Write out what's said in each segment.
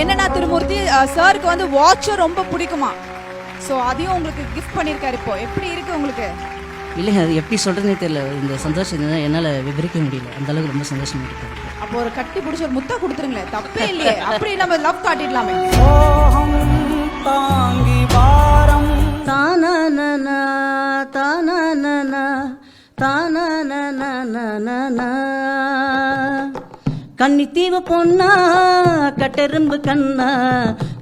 என்னன்னா திருமூர்த்தி சாருக்கு வந்து வாட்சர் ரொம்ப பிடிக்குமா, ஸோ அதையும் உங்களுக்கு கிஃப்ட் பண்ணியிருக்காரு. இப்போ எப்படி இருக்கு உங்களுக்கு? இல்லைங்க, அது எப்படி சொல்கிறதுனே தெரியல. இந்த சந்தோஷம் என்னால் விவரிக்க முடியல. அந்த அளவுக்கு ரொம்ப சந்தோஷமா இருக்கு. அப்போ ஒரு கட்டி பிடிச்சி ஒரு முத்தா கொடுத்துருங்களேன், தப்பே இல்லையே. அப்படி நம்ம லவ் காட்டிடலாமே. தாங்கி வாரம் தானா தானா தானா கன்னித்தீவு பொண்ணா கட்டெரும்பு கண்ணா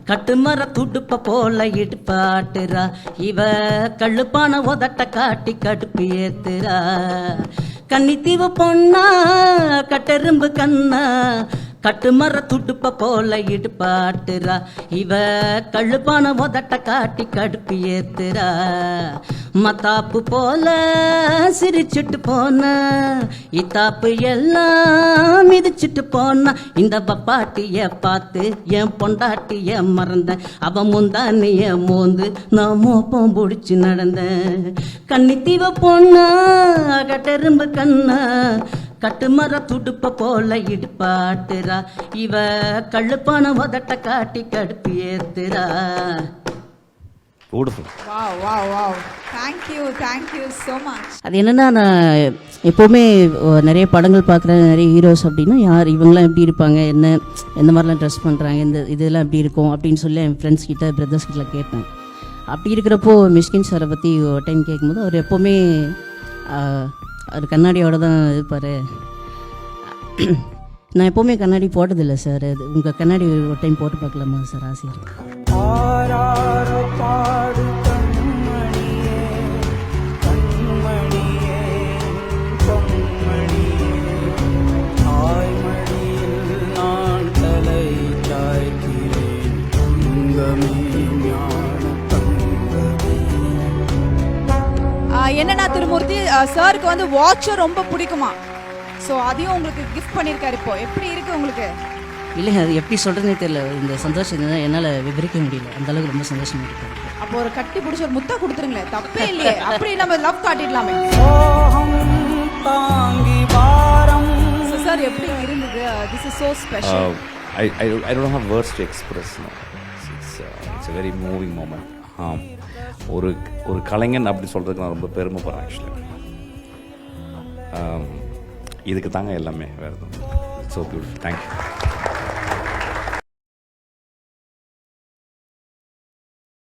கட்டுமர துடுப்ப போல இடுப்பாட்டுறா. இவ கள்ளுப்பான உதட்ட காட்டி கடுப்பு ஏத்துறா. கன்னித்தீவு பொண்ணா கட்டெரும்பு கண்ணா கட்டுமர துடுப்ப போல இடுப்பாட்டுறா. இவ கள்ளுப்பான உதட்ட காட்டி கடுப்பு ஏத்துறா. மத்தாப்பு போல சிரிச்சுட்டு போன இத்தாப்பு எல்லாம் மிதிச்சுட்டு போன. இந்த பப்பாட்டிய பார்த்து என் பொண்டாட்டிய மறந்த. அவ முந்தானிய மோந்து நான் மோப்பம் பிடிச்சி நடந்தேன். கன்னித்தீவ பொண்ணா கட்டெரும்பு கண்ணா கட்டுமர துடுப்ப போல இடுப்பாட்டுறா. இவ கள்ளுப்பான உதட்ட காட்டி கடுப்பு ஏத்துறா. அது என்னன்னா, நான் எப்போவுமே நிறைய படங்கள் பார்க்குறேன், நிறைய ஹீரோஸ் அப்படின்னா யார் இவங்களாம் எப்படி இருப்பாங்க, எந்த மாதிரிலாம் ட்ரெஸ் பண்ணுறாங்க, இதெல்லாம் எப்படி இருக்கும் அப்படின்னு சொல்லி என் ஃப்ரெண்ட்ஸ் கிட்ட பிரதர்ஸ் கிட்ட கேட்பேன். அப்படி இருக்கிறப்போ மிஷ்கின் சாரை பற்றி ஒரு டைம் கேட்கும்போது அவர் எப்போவுமே அவர் கண்ணாடியோட தான் இருப்பார். நான் எப்போவுமே கண்ணாடி போட்டதில்லை சார். அது உங்கள் கண்ணாடி ஒரு டைம் போட்டு பார்க்கலாமா சார்? ஆசையாக இருக்கு. என்னன்னா திருமூர்த்தி சாருக்கு வந்து வாட்சர் ரொம்ப பிடிக்குமா, ஸோ அதையும் உங்களுக்கு கிஃப்ட் பண்ணியிருக்காரு. இப்போ எப்படி இருக்கு உங்களுக்கு? இல்லைங்க, அது எப்படி சொல்கிறதுனே தெரியல. இந்த சந்தோஷம் என்னால் விவரிக்க முடியல. அந்த அளவுக்கு ரொம்ப சந்தோஷமா இருக்கு. அப்போ ஒரு கட்டி பிடிச்சி ஒரு முத்தா கொடுத்துருங்களேன், தப்பே இல்லையே. அப்படி நம்ம லவ் காட்டிடலாமே. தாங்கி வாரம் சார் எப்படி இருந்தது? This is so special. I don't have words to express. No. It's a very moving moment. ஒரு கலைஞன் அப்படி சொல்கிறதுக்கு நான் ரொம்ப பெருமைப்படுறேன் ஆக்சுவலி. இதுக்கு தாங்க எல்லாமே வேறு எதுவும். So beautiful. தேங்க்யூ.